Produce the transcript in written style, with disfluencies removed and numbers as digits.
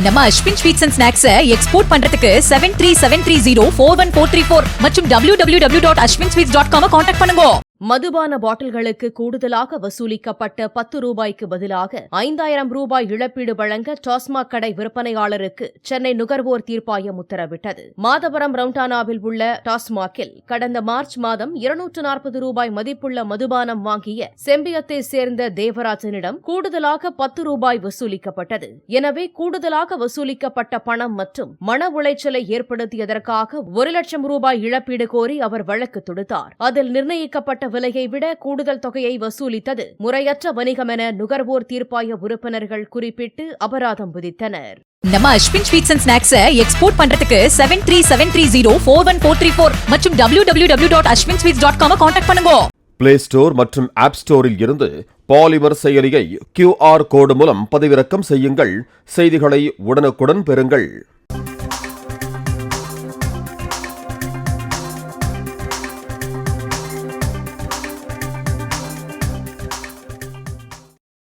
நம்ம Ashwin sweets and snacks export பண்றதுக்கு 7373041434 மற்றும் www.ashwinsweets.com கான்டாக்ட் பண்ணுங்க. மதுபான பாட்டில்களுக்கு கூடுதலாக வசூலிக்கப்பட்ட 10 ரூபாய்க்கு பதிலாக 5000 ரூபாய் இழப்பீடு வழங்க டாஸ்மாக் கடை விற்பனையாளருக்கு சென்னை நுகர்வோர் தீர்ப்பாயம் உத்தரவிட்டது. மாதவரம் ரவுண்டானாவில் உள்ள டாஸ்மாகில் கடந்த மார்ச் மாதம் 240 ரூபாய் மதிப்புள்ள மதுபானம் வாங்கிய செம்பியத்தை சேர்ந்த தேவராஜனிடம் கூடுதலாக 10 ரூபாய் வசூலிக்கப்பட்டது. எனவே கூடுதலாக வசூலிக்கப்பட்ட பணம் மற்றும் மன உளைச்சலை ஏற்படுத்தியதற்காக 1 லட்சம் ரூபாய் இழப்பீடு கோரி அவர் வழக்கு தொடுத்தார். அதில் நிர்ணயிக்கப்பட்ட விலையை விட கூடுதல் தொகையை வசூலித்தது முறையற்ற வணிகம் என நுகர்வோர் தீர்ப்பாய உறுப்பினர்கள் குறிப்பிட்டு அபராதம் விதித்தனர். நம்ம Ashwin sweets and snacks export பண்றதுக்கு 7373041434 மற்றும் www.ashwinsweets.com கான்டாக்ட் பண்ணுங்க. பிளே ஸ்டோர் மற்றும் ஆப் ஸ்டோரில் இருந்து பாலிமர் செயலியை QR கோடு மூலம் பதிவிறக்கம் செய்யுங்கள். செய்திகளை உடனுக்குடன் பெறுங்கள்.